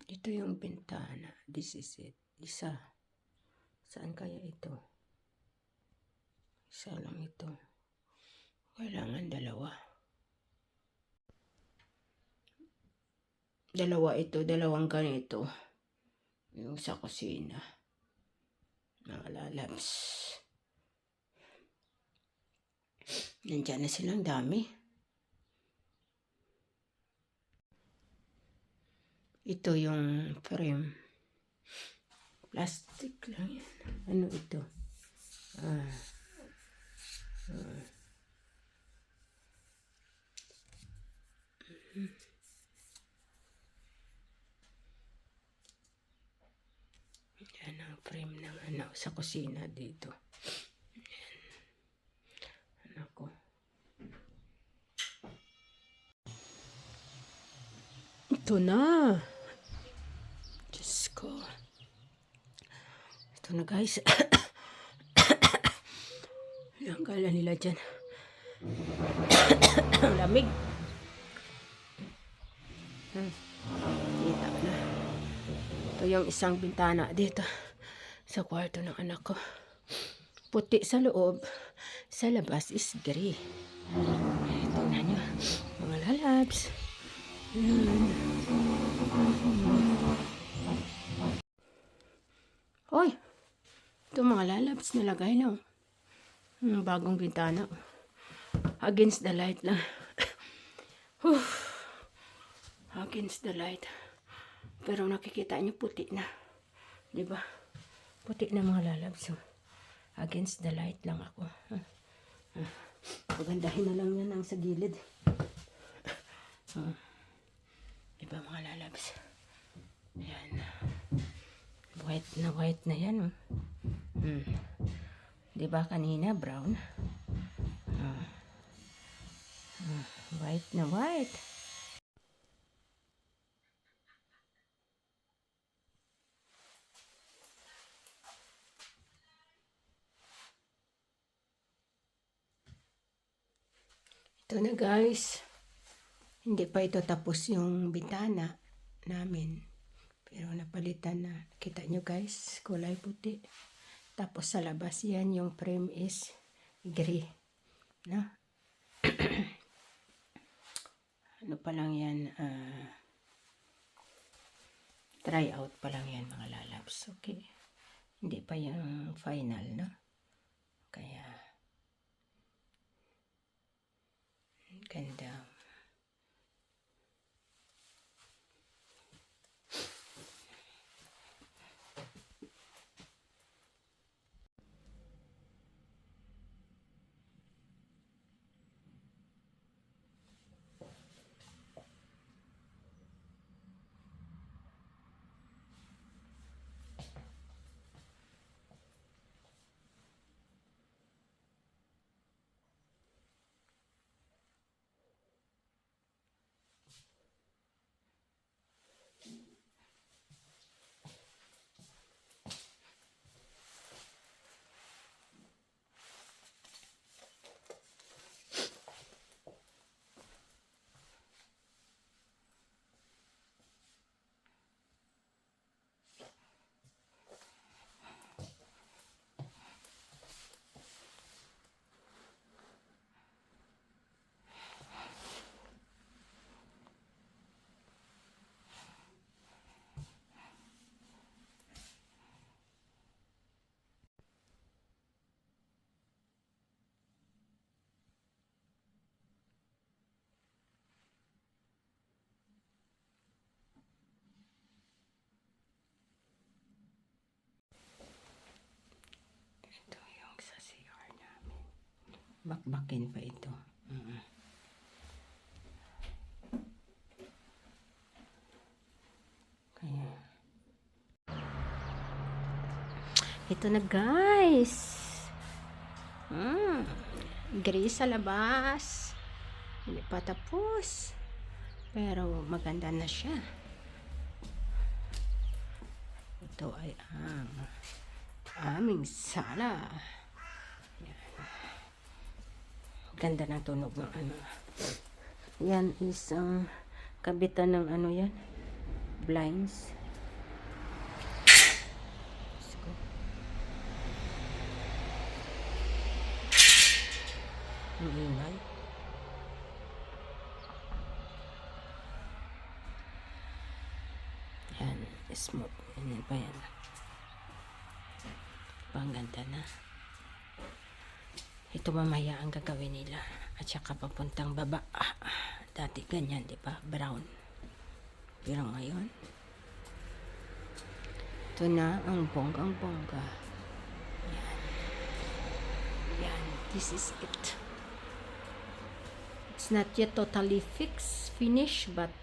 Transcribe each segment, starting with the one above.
Ito yung bintana. This is it. Isa. Saan kaya ito? Isa lang ito. Kailangan dalawa. Dalawa ito. Dalawang ganito. Yung sa kusina. Mga lalabs. Nandiyan na silang dami. Ito yung frame. Plastic lang yan. Ano ito? Yan ang frame ng ano sa kusina dito. Yan. Ako. Ito na. Diyos ko. Ito na guys. Ang kala nila dyan. Ang lamig. Kita na. Ito yung isang bintana dito sa kwarto ng anak ko. Puti sa loob. Sa labas is gray. Tingnan nyo. Mga lalabs. Hoy! Ito mga lalabs nilagay lang. Bagong bintana. Against the light lang. Against the light. Pero nakikita nyo puti na. Diba? Puti na mga lalabs. So, against the light lang ako. Pagandahin na lang yan ang sa gilid. Diba mga lalabs? Ayan. White na yan. Diba kanina brown? White na white. Ito na guys. Hindi pa ito tapos yung bintana namin. Pero napalitan na. Kita nyo guys, kulay puti. Tapos sa labas yan, yung frame is gray. No? Ano pa lang yan? Try out pa lang yan mga lalabs. Okay. Hindi pa yung final, no? Kaya ganda. Bakbakin pa ito. Kaya ito na guys. Gray sa labas. Hindi pa tapos. Pero maganda na siya. Ito ay ang aming sala. Ganda ng tunog ng ano. Yan is kabitan ng ano yan. Blinds. Ang ingay. Yan, smooth. Yan pa yan. Pangganda na. Ito mamaya ang gagawin nila. At saka papuntang baba. Dati ganyan, di ba? Brown. Pero ngayon, ito na ang bonggang-bongga. Yan. Yan. This is it. It's not yet totally finished, but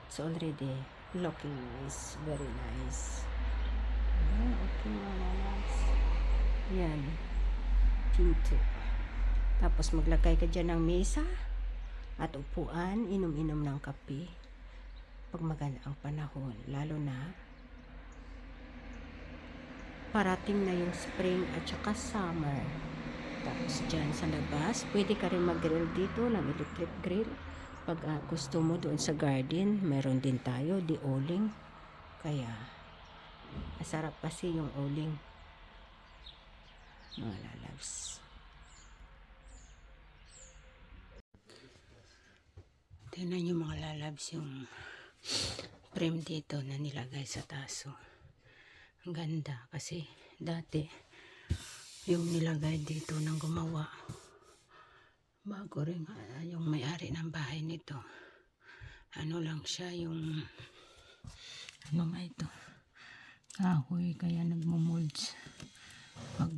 it's already looking nice. Very nice. Okay, mga loves. Yan. Pinto. Tapos maglagay ka dyan ng mesa at upuan, inom-inom ng kape pag maganda ang panahon, lalo na parating na yung spring at saka summer. Tapos dyan sa labas, pwede ka rin mag-grill dito ng electric grill. Pag gusto mo doon sa garden, meron din tayo di uling, kaya masarap kasi yung uling, mga lalabs. Tingnan nyo mga lalabs yung frame dito na nilagay sa taso. Ang ganda kasi dati yung nilagay dito ng gumawa bago rin yung may-ari ng bahay nito. Ano lang siya, yung ano nga ito, kahoy, kaya nagmumolds pag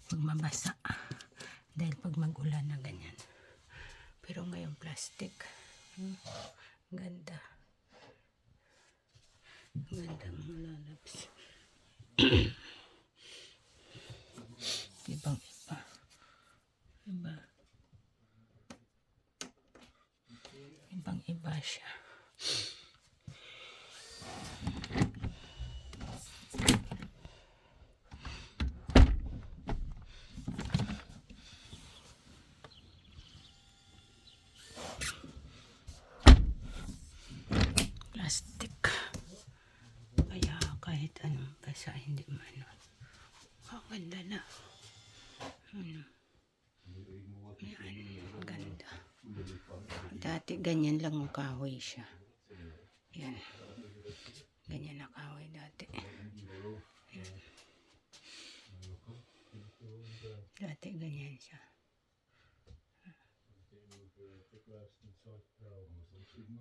pag mabasa dahil pag mag-ulan na ganyan. Pero ngayon plastic. Ganda. Ganda mga lalabs. Ibang iba. Ibang iba siya. Plastic. Kaya kahit anong basa hindi man. Ang ganda na. Yan, ganda. Dati ganyan lang ang kahoy siya. Yan. Ganyan na kahoy dati. Yan. Dati ganyan siya.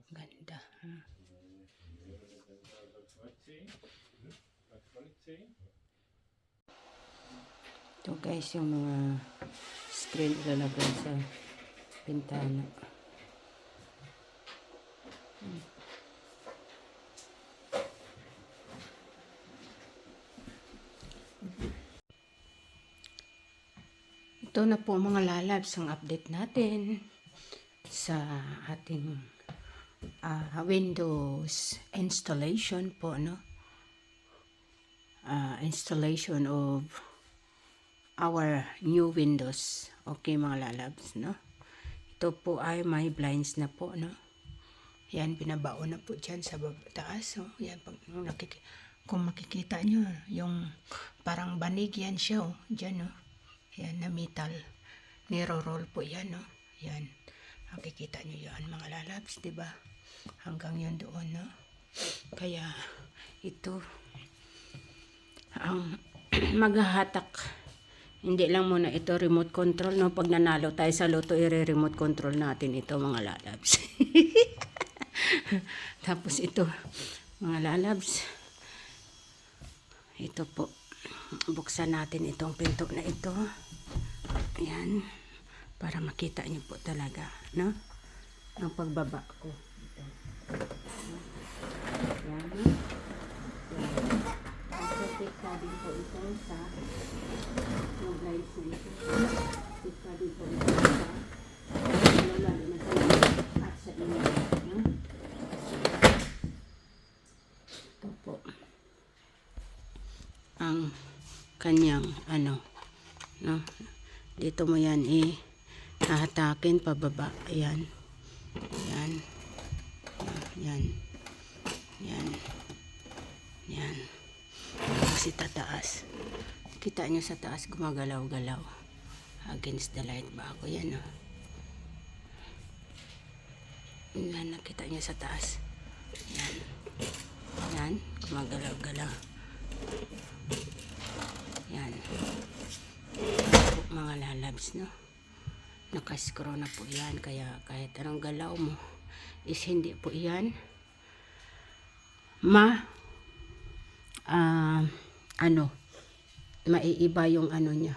Ganda. Ito guys yung mga screen ilalagay sa bintana. Ito na po mga lalabs ang update natin sa ating Windows installation po, no? Installation of our new Windows. Okay mga lalabs, no? Ito po ay may blinds na po, no? Yan, binabaon na po dyan sa taas. Oh. Yan, kung makikita nyo, yung parang banig yan siya, oh. Dyan, oh. Yan, na metal. Niro-roll po yan, oh. Yan. Makikita nyo yan, mga lalabs, diba? Hanggang yun doon, no? Kaya, ito, ang maghahatak. Hindi lang muna ito remote control, no? Pag nanalo tayo sa loto, i-remote control natin ito, mga lalabs. Tapos ito, mga lalabs, ito po, buksan natin itong pinto na ito. Ayan, para makita niyo po talaga, no? Ang pagbaba ko. Ito. Ayan, no? Tika din po ito sa yung blinds na ito. Tika din po ito sa lalo na at sa inyo. No? Ito po ang kanyang ano, no? Dito mo yan hahatakin pababa. Ayan. Ayan. Ayan. Ayan. Ayan. Tapos itataas. Kita nyo sa taas gumagalaw-galaw. Against the light ba ako? Yan, oh. Yan, nakita niyo sa taas. Yan. Yan, gumagalaw-galaw. Yan. Mga lalabs, no? Nakaskro na po yan. Kaya kahit anong galaw mo is hindi po yan maiiba yung ano niya.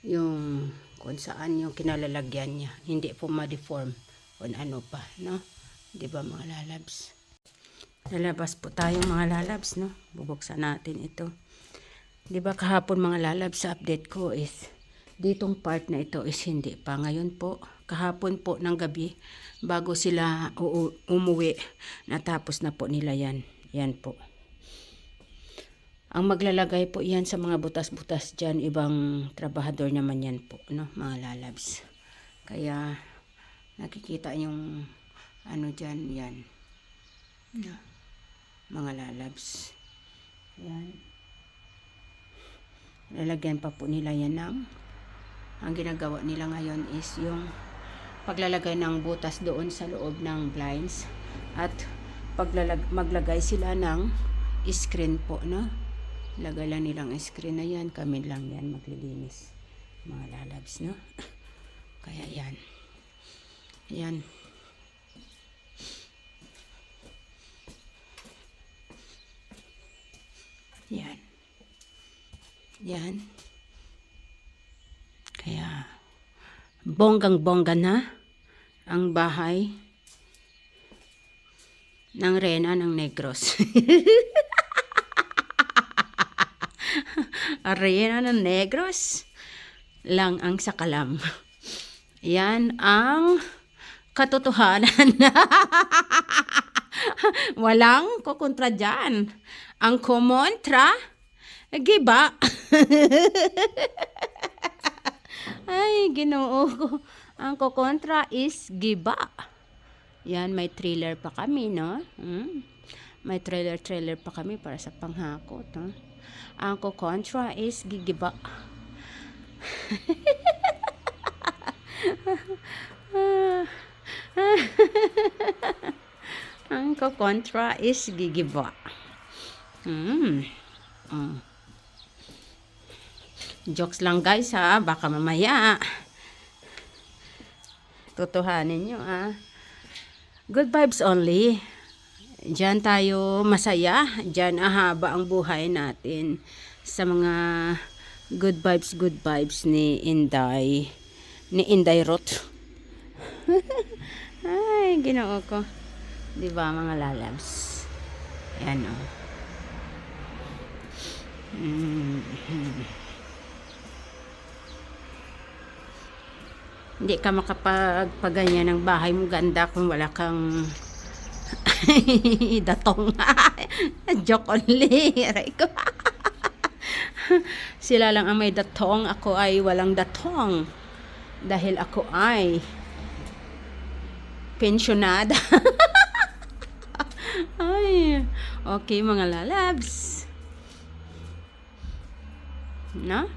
Yung kung saan yung kinalalagyan niya. Hindi po ma-deform kung ano pa, no? Diba mga lalabs? Lalabas po tayo mga lalabs, no? Bubuksan natin ito. Diba kahapon mga lalabs sa update ko is ditong part na ito is hindi pa. Ngayon po, kahapon po ng gabi bago sila umuwi, natapos na po nila yan. Yan po. Ang maglalagay po yan sa mga butas-butas dyan, ibang trabahador naman yan po, no, mga lalabs. Kaya, nakikita yung, ano dyan, yan. No, mga lalabs. Yan. Lalagyan pa po nila yan ng, ang ginagawa nila ngayon is yung paglalagay ng butas doon sa loob ng blinds. At maglagay sila ng screen po, no? Lagay lang nilang screen na yan. Kami lang yan maglilinis. Mga lalabs, no? Kaya yan. Yan. Yan. Yan. Kaya bonggang-bongga na ang bahay ng Reyna ng Negros. Reyna ng Negros lang ang sakalam. Yan ang katotohanan. Walang kukontra dyan. Ang kumontra, giba. Ay, Ginoo ko. Ang kukontra is giba. Yan, may trailer pa kami, no? May trailer pa kami para sa panghakot, no? Ang kukontra is gigiba. Ang kukontra is gigiba. Jokes lang guys ha, baka mamaya tutuhanin nyo ha. Good vibes only. Diyan tayo masaya, diyan ahaba ang buhay natin sa mga good vibes ni Inday Roth. Ay, Ginoo ko. 'Di ba mga lalabs? Yan oh. Hindi ka makapagpaganyan ng bahay mo ganda kung wala kang datong. Joke only. Aray ko. Sila lang ang may datong, ako ay walang datong. Dahil ako ay pensionada. Ay, okay mga lalabs. No?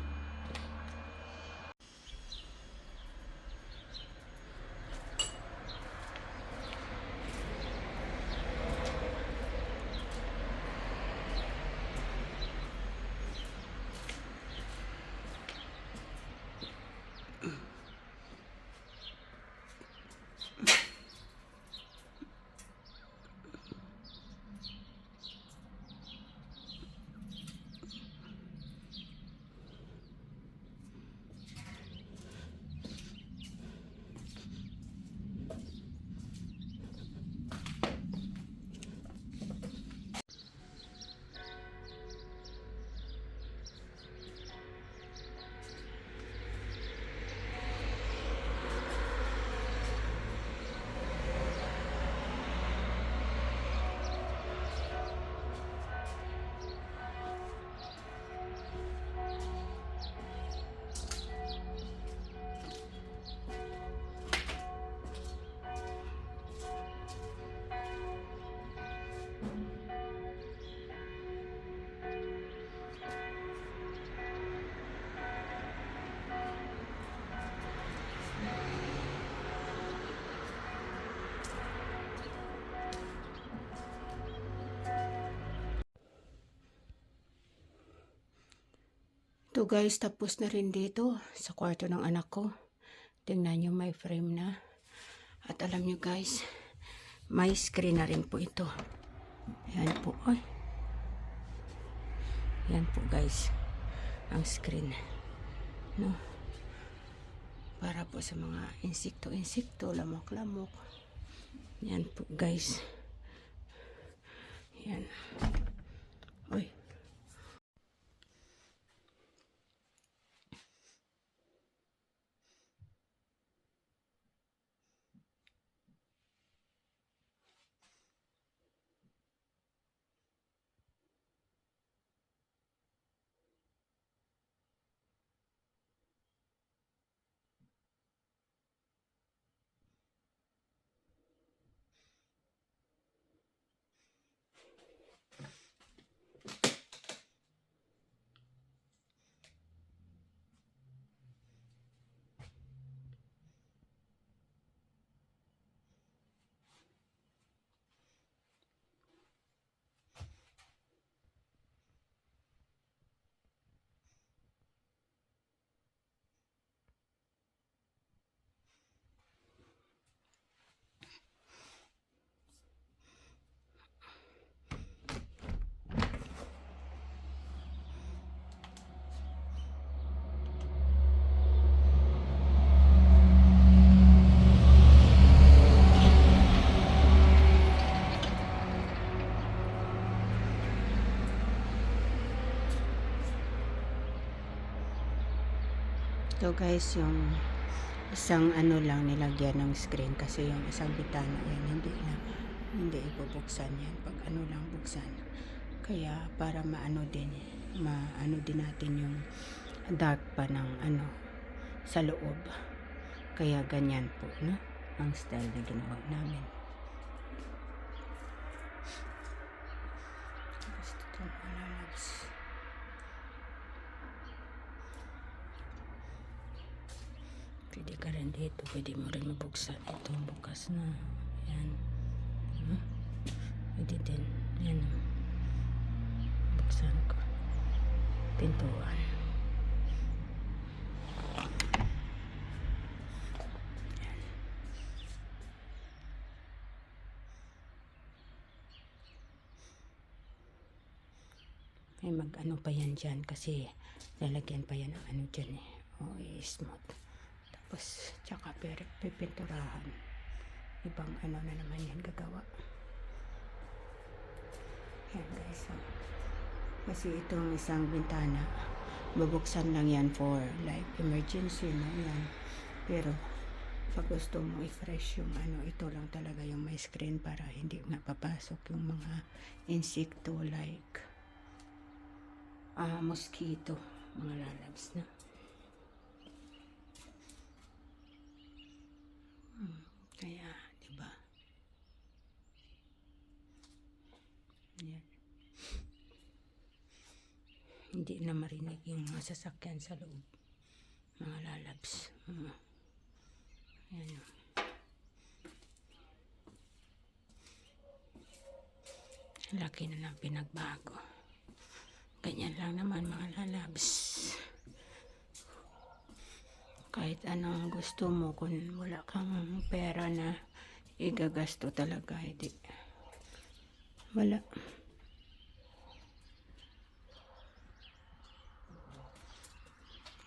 Ito guys, tapos na rin dito sa kwarto ng anak ko. Tingnan nyo, may frame na. At alam nyo guys, may screen na rin po ito. Yan po. Ay. Yan po guys, ang screen. No? Para po sa mga insekto, lamok-lamok. Yan po guys. Yan. Uy. Ito guys, yung isang ano lang nilagyan ng screen kasi yung isang bitana yan hindi ibubuksan yan pag ano lang buksan, kaya para maano din natin yung dark pa ng ano sa loob, kaya ganyan po no ang style na ginawa namin. Gusto itong alalabs. Pwede ka rin dito, pwede mo rin mabuksan itong bukas na yan. Pwede din yan, buksan ko pintuan. Yan. May mag ano pa yan dyan kasi lalagyan pa yan ng ano dyan eh, smooth. Tapos, tsaka pipinturahan. Ibang ano na naman yan gagawa. Yan guys. Kasi itong isang bintana, babuksan lang yan for like emergency na yan. Pero, pag gusto mo i-fresh yung ano, ito lang talaga yung may screen para hindi nga papasok yung mga insekto like mosquito, mga lalabs na. Kaya, diba? Yan. Hindi na marinig yung mga sasakyan sa loob. Mga lalabs. Yan. Laki na ng pinagbago. Ganyan lang naman mga lalabs. Kahit anong gusto mo, kung wala kang pera na igagasto talaga, hindi. Wala.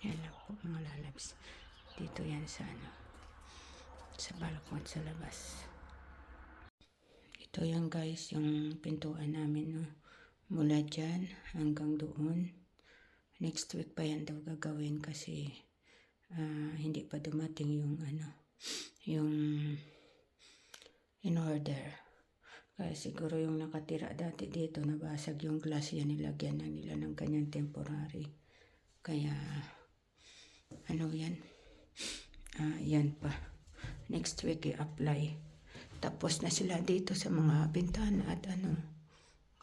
Yan lang po mga lalabs. Dito yan sa ano, sa balkon sa labas. Ito yan guys, yung pintuan namin, no? Mula dyan hanggang doon. Next week pa yan daw gagawin kasi hindi pa dumating yung ano, yung in order. Kaya siguro yung nakatira dati dito, nabasag yung glass yan, nilagyan na nila ng kanyang temporary. Kaya ano yan, yan pa. Next week i-apply. Tapos na sila dito sa mga bintana at ano.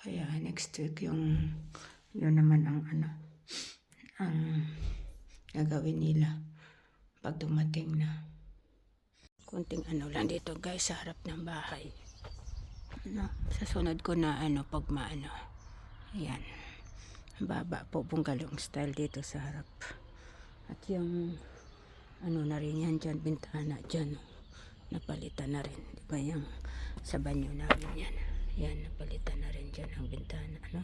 Kaya next week yun naman ang ano, ang gagawin nila pag dumating na. Kunting ano lang dito guys sa harap ng bahay. Ano, sa sunod ko na ano pag maano. Ayan. Baba po bungalow style dito sa harap. At yung ano na rin yan dyan, bintana dyan. Napalitan na rin. Di ba yung sa banyo namin yan. Yan, napalitan na rin dyan ang bintana. Ano?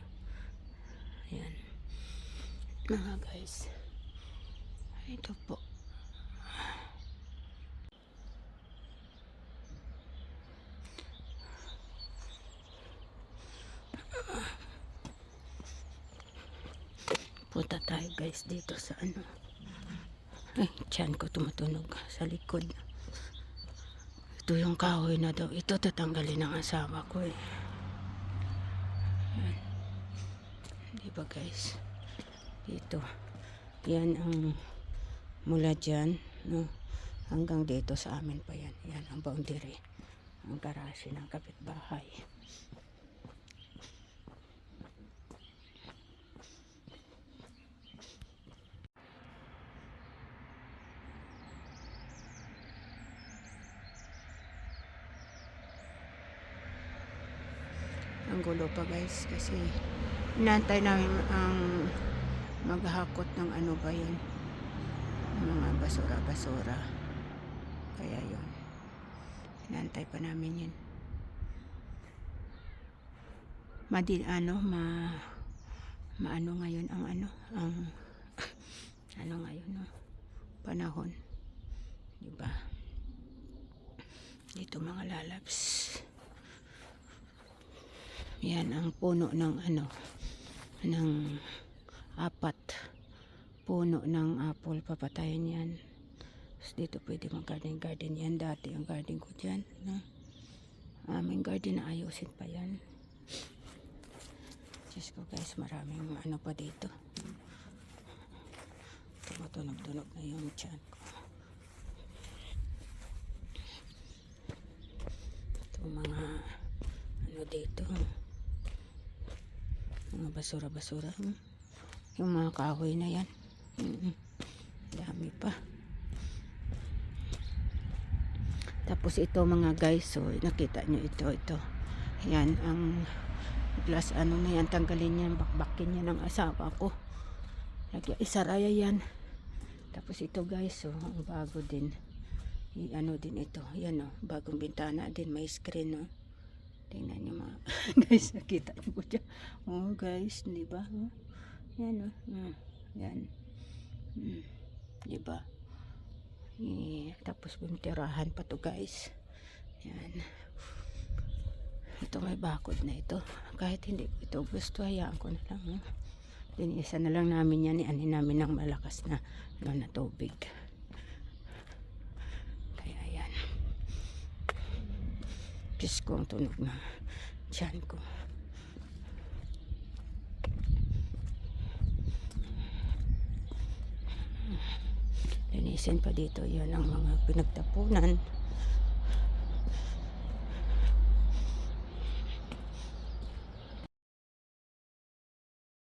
Yan. Mga guys. Ito po. Punta tayo guys dito sa ano. Ay, tiyan ko tumutunog sa likod. Ito yung kahoy na daw. Ito tatanggalin ng asawa ko eh. Yan. Diba guys? Dito. Yan ang mula dyan. No? Hanggang dito sa amin pa yan. Yan ang boundary. Ang garage ng kapitbahay. Ang gulo pa guys kasi inaantay namin ang maghakot ng ano ba yun, ng mga basura kaya yun inaantay pa namin yun. Maano ngayon ang ano ngayon no? Panahon, diba? Dito mga lalabs. Yan ang puno ng ng 4 puno ng apple, papatayin yan. Tapos dito pwede mag garden yan. Dati ang garden ko dyan, no? Aming garden na ayusin pa yan. Diyos ko guys, maraming ano pa dito. Tumutunog-tunog na yung tiyan ko. Ito mga ano dito, mga basura-basura. Yung mga kahoy na yan. Dami pa. Tapos ito mga guys, so nakita nyo ito. Yan ang glass ano na yan, tanggalin yan, bakbakin yan ng asawa ko. Isaraya yan. Tapos ito guys, so ang bago din. Ano din ito. Yan o, bagong bintana din, may screen o. Tingnan nyo mga guys, nakita nyo po dyan. Oh guys, di ba? Oh, yan o. Yan. Di ba? Tapos bintirahan pa to guys. Yan. Ito may bakod na ito. Kahit hindi ko ito gusto, hayaan ko na lang. Linisan na lang namin yan. Ianin namin ng malakas na tubig. Diyos ko, ang tunog na tiyan ko. Linisin pa dito. Yan ang mga pinagtapunan.